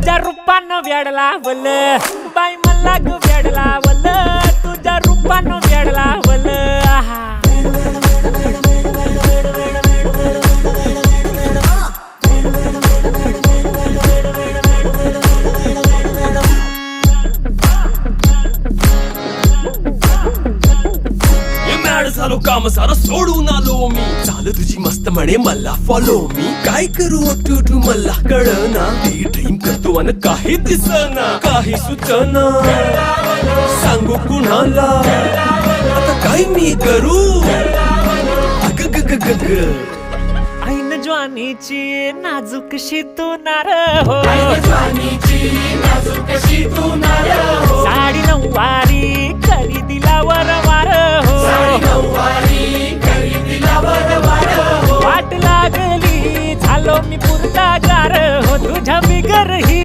तुझ्या रूपानं वेड लावल बाई मला ग वेड लावल तुझ्या रूपानं वेड लावल आहा झालो काम सारं सोडून आलो मी चाल तुझी मस्त म्हणे मला फॉलो मी काय करू टू मला कळना ती ड्रीम करतो अन काही दिसना काही सुचना सांगू कुणाला आता काय मी करू अग ग ग ग ग ऐन ज्वानीची नाजूकशी तू नार हो साडी नऊवारी करी दिला वरवार हो वाट लागली झालो मी पुरता गार हो तुझ्या बिगर ही